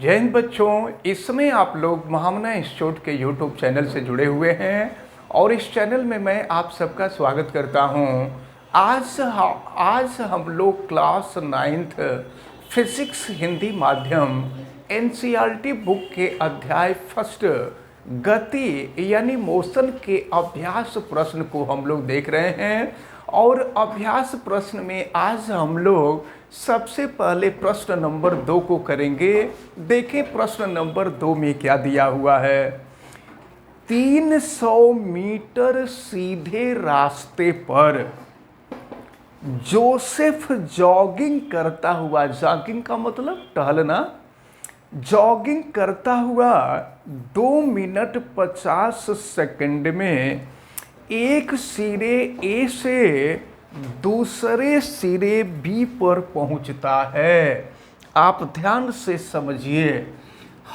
जय हिंद बच्चों। इस समय आप लोग महामना इंस्टीट्यूट के यूट्यूब चैनल से जुड़े हुए हैं और इस चैनल में मैं आप सबका स्वागत करता हूं। आज हम लोग क्लास 9th फिजिक्स हिंदी माध्यम एनसीईआरटी बुक के अध्याय फर्स्ट गति यानी मोशन के अभ्यास प्रश्न को हम लोग देख रहे हैं। और अभ्यास प्रश्न में आज हम लोग सबसे पहले प्रश्न नंबर 2 को करेंगे। देखें प्रश्न नंबर 2 में क्या दिया हुआ है। 300 मीटर सीधे रास्ते पर जोसेफ जॉगिंग करता हुआ, जॉगिंग का मतलब टहलना, जॉगिंग करता हुआ 2 मिनट 50 सेकंड में एक सिरे ए से दूसरे सिरे बी पर पहुंचता है। आप ध्यान से समझिए।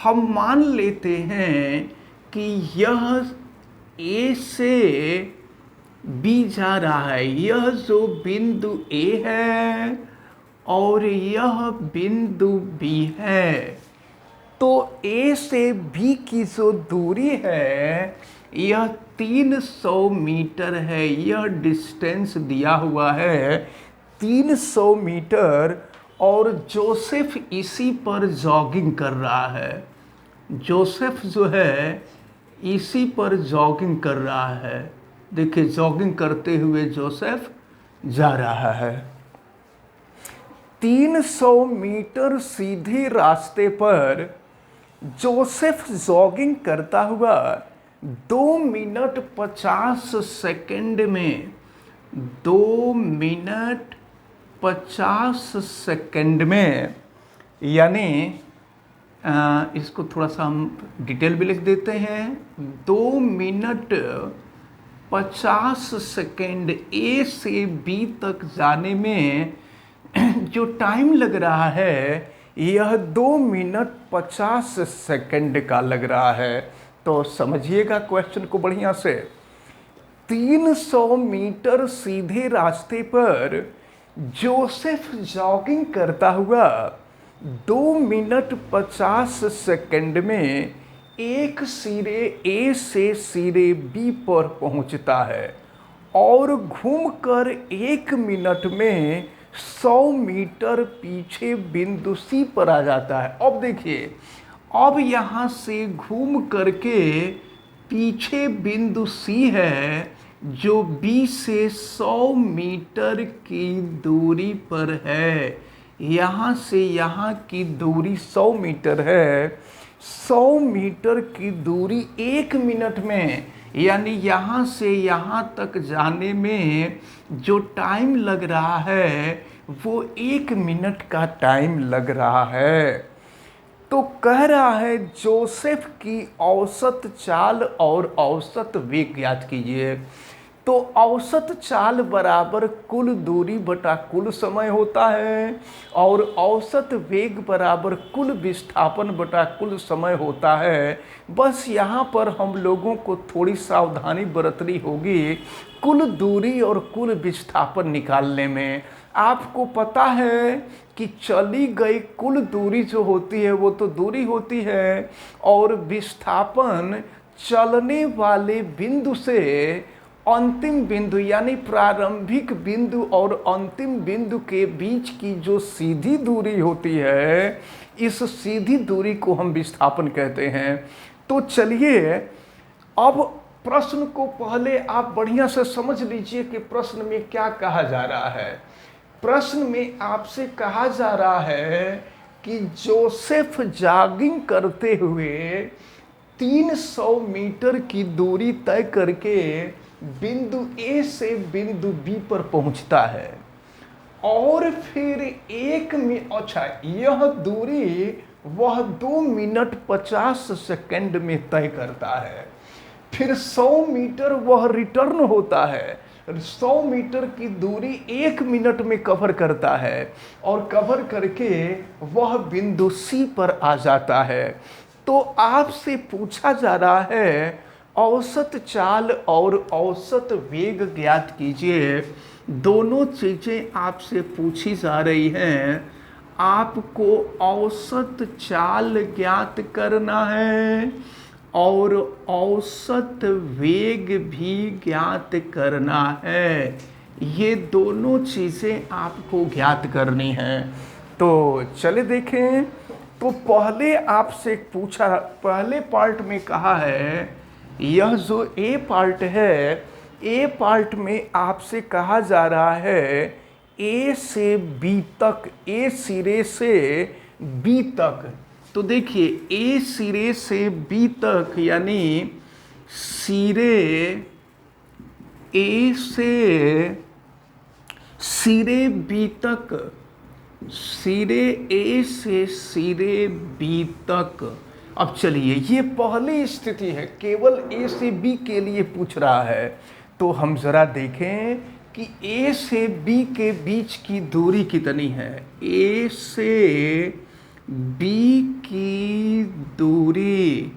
हम मान लेते हैं कि यह ए से बी जा रहा है। यह जो बिंदु ए है और यह बिंदु बी है, तो ए से बी की जो दूरी है यह 300 मीटर है। यह डिस्टेंस दिया हुआ है 300 मीटर और जोसेफ इसी पर जॉगिंग कर रहा है। जोसेफ जो है इसी पर जॉगिंग कर रहा है। देखिए जॉगिंग करते हुए जोसेफ जा रहा है। 300 मीटर सीधे रास्ते पर जोसेफ जॉगिंग करता हुआ 2 मिनट 50 सेकंड में 2 मिनट 50 सेकंड में, यानी इसको थोड़ा सा हम डिटेल भी लिख देते हैं। 2 मिनट 50 सेकंड ए से बी तक जाने में जो टाइम लग रहा है यह 2 मिनट 50 सेकंड का लग रहा है। तो समझिएगा क्वेश्चन को बढ़िया से। 300 मीटर सीधे रास्ते पर जोसेफ जॉगिंग करता हुआ 2 मिनट 50 सेकंड में एक सिरे ए से सिरे बी पर पहुंचता है और घूमकर 1 मिनट में 100 मीटर पीछे बिंदु सी पर आ जाता है। अब देखिए, अब यहाँ से घूम करके पीछे बिंदु सी है जो बी से 100 मीटर की दूरी पर है। यहाँ से यहाँ की दूरी 100 मीटर है। 100 मीटर की दूरी 1 मिनट में, यानी यहाँ से यहाँ तक जाने में जो टाइम लग रहा है वो 1 मिनट का टाइम लग रहा है। तो कह रहा है जोसेफ की औसत चाल और औसत वेग ज्ञात कीजिए। तो औसत चाल बराबर कुल दूरी बटा कुल समय होता है और औसत वेग बराबर कुल विस्थापन बटा कुल समय होता है। बस यहाँ पर हम लोगों को थोड़ी सावधानी बरतनी होगी कुल दूरी और कुल विस्थापन निकालने में। आपको पता है कि चली गई कुल दूरी जो होती है वो तो दूरी होती है और विस्थापन चलने वाले बिंदु से अंतिम बिंदु यानी प्रारंभिक बिंदु और अंतिम बिंदु के बीच की जो सीधी दूरी होती है, इस सीधी दूरी को हम विस्थापन कहते हैं। तो चलिए अब प्रश्न को पहले आप बढ़िया से समझ लीजिए कि प्रश्न में क्या कहा जा रहा है। प्रश्न में आपसे कहा जा रहा है कि जोसेफ जॉगिंग करते हुए 300 मीटर की दूरी तय करके बिंदु ए से बिंदु बी पर पहुंचता है और फिर यह दूरी वह 2 मिनट 50 सेकंड में तय करता है। फिर 100 मीटर वह रिटर्न होता है। 100 मीटर की दूरी 1 मिनट में कवर करता है और कवर करके वह बिंदु सी पर आ जाता है। तो आपसे पूछा जा रहा है औसत चाल और औसत वेग ज्ञात कीजिए। दोनों चीज़ें आपसे पूछी जा रही हैं। आपको औसत चाल ज्ञात करना है और औसत वेग भी ज्ञात करना है। ये दोनों चीज़ें आपको ज्ञात करनी है। तो चले देखें। तो पहले आपसे पूछा, पहले पार्ट में कहा है, यह जो ए पार्ट है, ए पार्ट में आपसे कहा जा रहा है ए से बी तक, ए सिरे से बी तक। तो देखिए ए सिरे से बी तक यानी सिरे ए से सिरे बी तक, सिरे ए से सिरे बी तक। अब चलिए, ये पहली स्थिति है, केवल ए से बी के लिए पूछ रहा है। तो हम जरा देखें कि ए से बी के बीच की दूरी कितनी है। ए से बी की दूरी,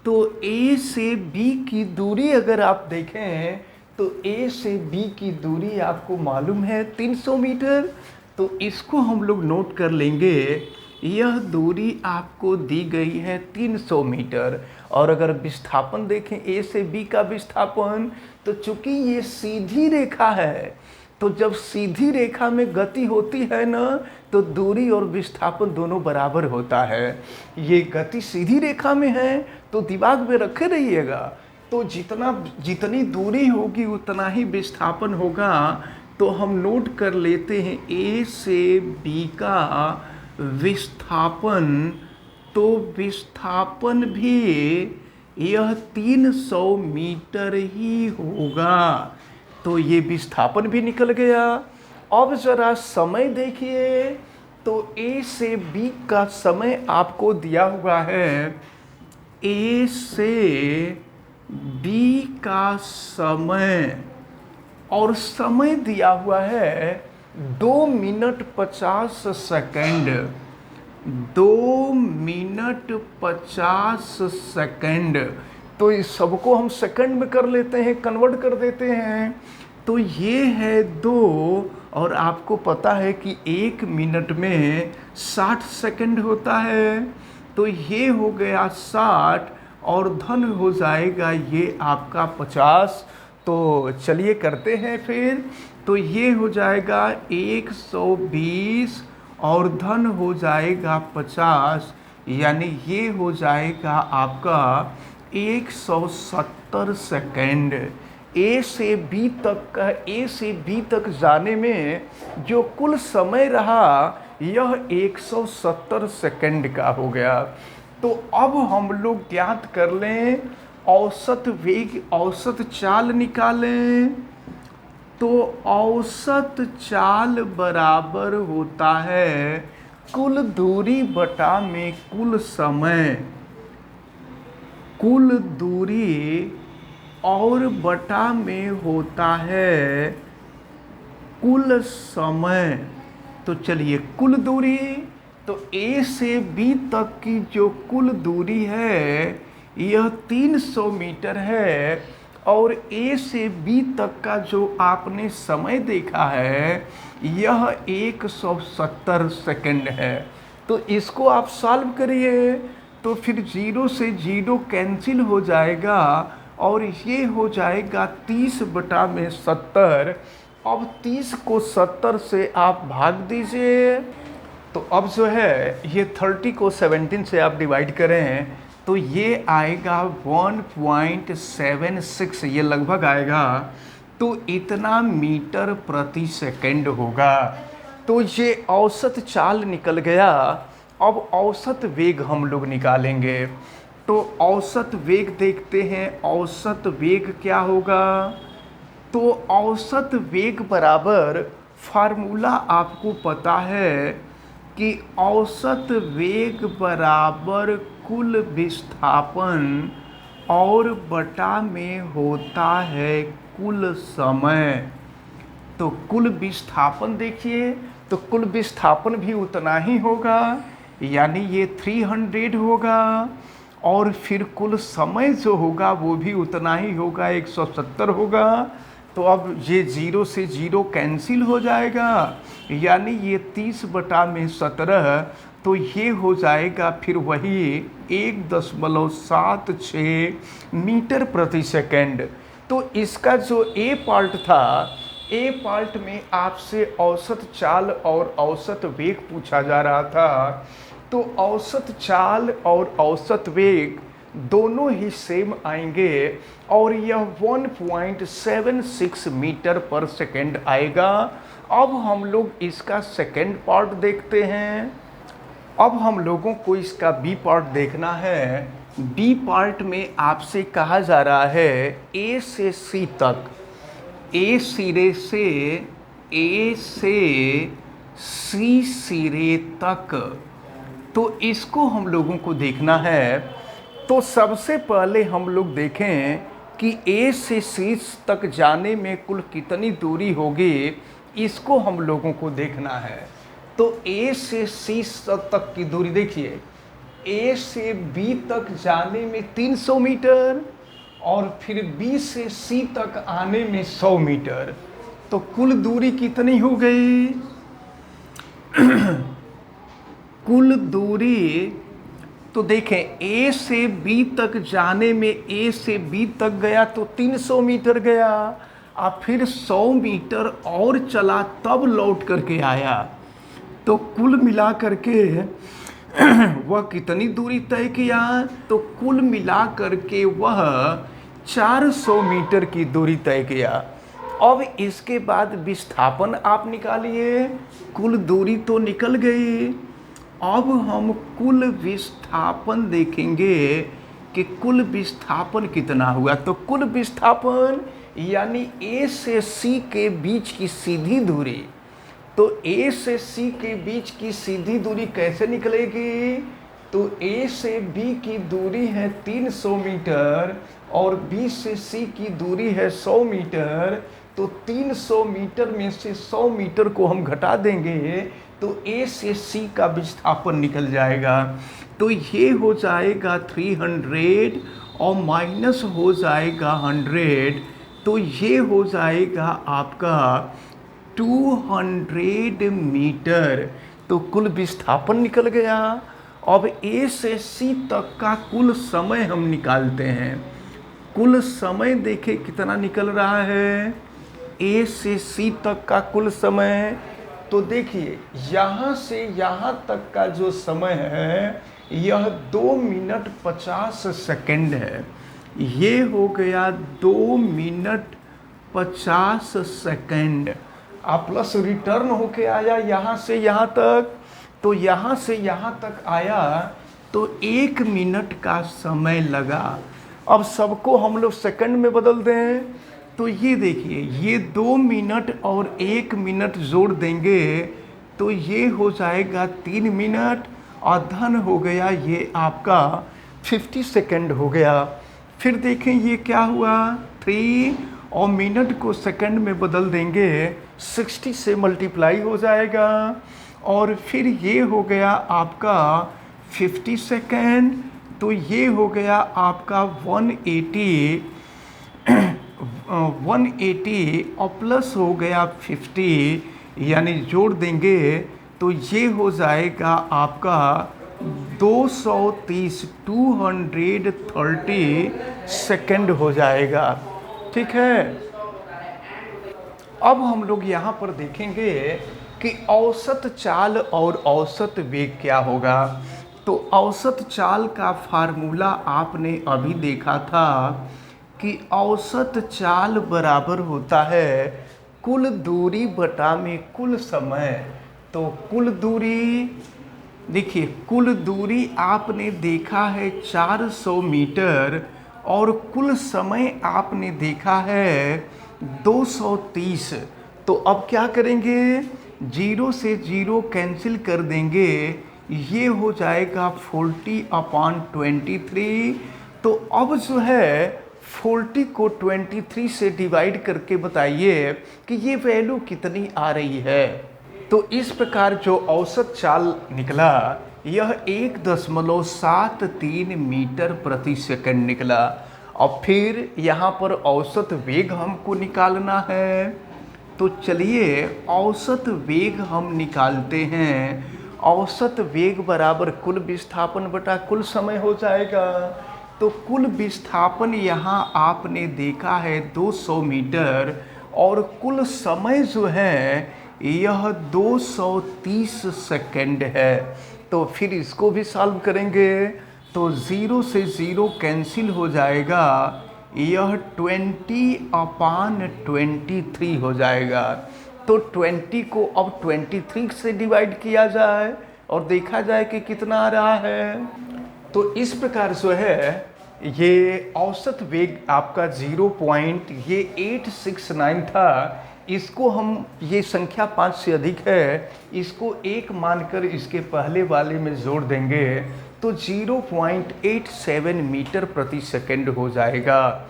तो ए से बी की दूरी अगर आप देखें तो ए से बी की दूरी आपको मालूम है 300 मीटर। तो इसको हम लोग नोट कर लेंगे। यह दूरी आपको दी गई है 300 मीटर। और अगर विस्थापन देखें ए से बी का विस्थापन, तो चूंकि ये सीधी रेखा है, तो जब सीधी रेखा में गति होती है ना, तो दूरी और विस्थापन दोनों बराबर होता है। ये गति सीधी रेखा में है तो दिमाग में रखे रहिएगा। तो जितनी दूरी होगी उतना ही विस्थापन होगा। तो हम नोट कर लेते हैं ए से बी का विस्थापन। तो विस्थापन भी यह 300 मीटर ही होगा। तो ये विस्थापन भी निकल गया। अब जरा समय देखिए। तो ए से बी का समय आपको दिया हुआ है। ए से बी का समय, और समय दिया हुआ है 2 मिनट 50 सेकंड। 2 minute 50 second. तो इस सबको हम सेकंड में कर लेते हैं, कन्वर्ट कर देते हैं। तो ये है 2, और आपको पता है कि 1 मिनट में 60 सेकंड होता है। तो ये हो गया 60 और धन हो जाएगा ये आपका 50। तो चलिए करते हैं फिर। तो ये हो जाएगा 120 और धन हो जाएगा 50, यानी ये हो जाएगा आपका 170 सेकंड। ए से बी तक का, ए से बी तक जाने में जो कुल समय रहा यह 170 सेकंड का हो गया। तो अब हम लोग ज्ञात कर लें औसत वेग, औसत चाल निकालें। तो औसत चाल बराबर होता है कुल दूरी बटा में कुल समय। कुल दूरी और बटा में होता है कुल समय। तो चलिए कुल दूरी, तो ए से बी तक की जो कुल दूरी है यह 300 मीटर है, और ए से बी तक का जो आपने समय देखा है यह 170 सेकंड है। तो इसको आप सॉल्व करिए। तो फिर 0 से 0 कैंसिल हो जाएगा और ये हो जाएगा 30 बटा में 70। अब 30 को 70 से आप भाग दीजिए। तो अब जो है ये 30 को 17 से आप डिवाइड करें तो ये आएगा 1.76, ये लगभग आएगा। तो इतना मीटर प्रति सेकंड होगा। तो ये औसत चाल निकल गया। अब औसत वेग हम लोग निकालेंगे। तो औसत वेग देखते हैं, औसत वेग क्या होगा। तो औसत वेग बराबर, फार्मूला आपको पता है कि औसत वेग बराबर कुल विस्थापन और बटा में होता है कुल समय। तो कुल विस्थापन देखिए, तो कुल विस्थापन भी उतना ही होगा, यानी ये 300 होगा। और फिर कुल समय जो होगा वो भी उतना ही होगा, 170 होगा। तो अब ये 0 से 0 कैंसिल हो जाएगा, यानी ये 30/17, तो ये हो जाएगा फिर वही 1.76 मीटर प्रति सेकंड। तो इसका जो ए पार्ट था, ए पार्ट में आपसे औसत चाल और औसत वेग पूछा जा रहा था। तो औसत चाल और औसत वेग दोनों ही सेम आएंगे और यह 1.76 मीटर पर सेकंड आएगा। अब हम लोग इसका सेकंड पार्ट देखते हैं। अब हम लोगों को इसका बी पार्ट देखना है। बी पार्ट में आपसे कहा जा रहा है ए से सी तक, ए सिरे से ए से सी सिरे तक, तो इसको हम लोगों को देखना है। तो सबसे पहले हम लोग देखें कि ए से सी तक जाने में कुल कितनी दूरी होगी, इसको हम लोगों को देखना है। तो ए से सी तक की दूरी देखिए, ए से बी तक जाने में 300 मीटर और फिर बी से सी तक आने में 100 मीटर, तो कुल दूरी कितनी हो गई? कुल दूरी तो देखें, ए से बी तक जाने में ए से बी तक गया तो 300 मीटर गया, और फिर 100 मीटर और चला तब लौट करके आया, तो कुल मिला करके वह कितनी दूरी तय किया? तो कुल मिला करके वह 400 मीटर की दूरी तय किया। अब इसके बाद विस्थापन आप निकालिए, कुल दूरी तो निकल गई। अब हम कुल विस्थापन देखेंगे कि कुल विस्थापन कितना हुआ। तो कुल विस्थापन यानी ए से सी के बीच की सीधी दूरी, तो ए से सी के बीच की सीधी दूरी कैसे निकलेगी? तो ए से बी की दूरी है 300 मीटर और बी से सी की दूरी है 100 मीटर, तो 300 मीटर में से 100 मीटर को हम घटा देंगे तो ए से सी का विस्थापन निकल जाएगा। तो ये हो जाएगा 300 और माइनस हो जाएगा 100, तो ये हो जाएगा आपका 200 मीटर। तो कुल विस्थापन निकल गया। अब ए से सी तक का कुल समय हम निकालते हैं। कुल समय देखें कितना निकल रहा है ए से सी तक का कुल समय। तो देखिए यहाँ से यहाँ तक का जो समय है यह 2 मिनट 50 सेकंड है। ये हो गया 2 मिनट 50 सेकंड। आप प्लस रिटर्न होके आया यहाँ से यहाँ तक, तो यहाँ से यहाँ तक आया तो 1 मिनट का समय लगा। अब सबको हम लोग सेकंड में बदल दें, तो ये देखिए ये 2 मिनट और 1 मिनट जोड़ देंगे तो ये हो जाएगा 3 मिनट और धन हो गया ये आपका 50 सेकंड हो गया। फिर देखें ये क्या हुआ, 3 और मिनट को सेकंड में बदल देंगे 60 से मल्टीप्लाई हो जाएगा और फिर ये हो गया आपका 50 सेकंड, तो ये हो गया आपका 180 और प्लस हो गया 50, यानी जोड़ देंगे तो ये हो जाएगा आपका 230 सेकंड हो जाएगा। ठीक है। अब हम लोग यहाँ पर देखेंगे कि औसत चाल और औसत वेग क्या होगा। तो औसत चाल का फार्मूला आपने अभी देखा था कि औसत चाल बराबर होता है कुल दूरी बटा में कुल समय। तो कुल दूरी देखिए, कुल दूरी आपने देखा है 400 मीटर और कुल समय आपने देखा है 230। तो अब क्या करेंगे, 0 से 0 कैंसिल कर देंगे, ये हो जाएगा 40/23। तो अब जो है 40 को 23 से डिवाइड करके बताइए कि ये वैल्यू कितनी आ रही है। तो इस प्रकार जो औसत चाल निकला यह 1.73 मीटर प्रति सेकंड निकला। और फिर यहाँ पर औसत वेग हमको निकालना है। तो चलिए औसत वेग हम निकालते हैं। औसत वेग बराबर कुल विस्थापन बटा कुल समय हो जाएगा। तो कुल विस्थापन यहाँ आपने देखा है 200 मीटर और कुल समय जो है यह 230 सेकंड है। तो फिर इसको भी सॉल्व करेंगे तो 0 से 0 कैंसिल हो जाएगा, यह 20/23 हो जाएगा। तो 20 को अब 23 से डिवाइड किया जाए और देखा जाए कि कितना आ रहा है। तो इस प्रकार जो है ये औसत वेग आपका 0.869 था। इसको हम, ये संख्या 5 से अधिक है, इसको 1 मानकर इसके पहले वाले में जोड़ देंगे तो 0.87 मीटर प्रति सेकंड हो जाएगा।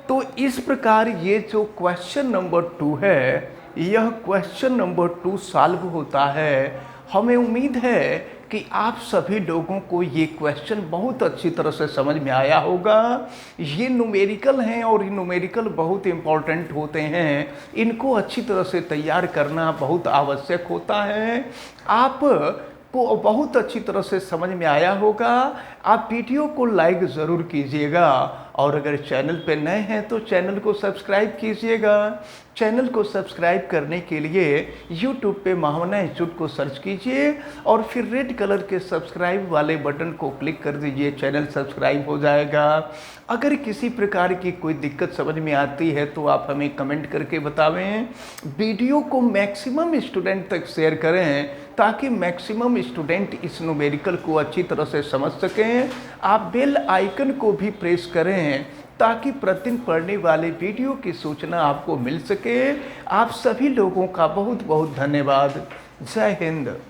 तो इस प्रकार ये जो क्वेश्चन नंबर 2 है, यह क्वेश्चन नंबर 2 सॉल्व होता है। हमें उम्मीद है कि आप सभी लोगों को ये क्वेश्चन बहुत अच्छी तरह से समझ में आया होगा। ये न्यूमेरिकल हैं और ये न्यूमेरिकल बहुत इम्पॉर्टेंट होते हैं। इनको अच्छी तरह से तैयार करना बहुत आवश्यक होता है। आप को बहुत अच्छी तरह से समझ में आया होगा। आप वीडियो को लाइक ज़रूर कीजिएगा और अगर चैनल पे नए हैं तो चैनल को सब्सक्राइब कीजिएगा। चैनल को सब्सक्राइब करने के लिए YouTube पे महामना इंस्टीट्यूट को सर्च कीजिए और फिर रेड कलर के सब्सक्राइब वाले बटन को क्लिक कर दीजिए, चैनल सब्सक्राइब हो जाएगा। अगर किसी प्रकार की कोई दिक्कत समझ में आती है तो आप हमें कमेंट करके बतावें। वीडियो को मैक्सिमम स्टूडेंट तक शेयर करें ताकि मैक्सिमम स्टूडेंट इस न्यूमेरिकल को अच्छी तरह से समझ सकें। आप बेल आइकन को भी प्रेस करें ताकि प्रतिदिन पढ़ने वाले वीडियो की सूचना आपको मिल सके। आप सभी लोगों का बहुत बहुत धन्यवाद। जय हिंद।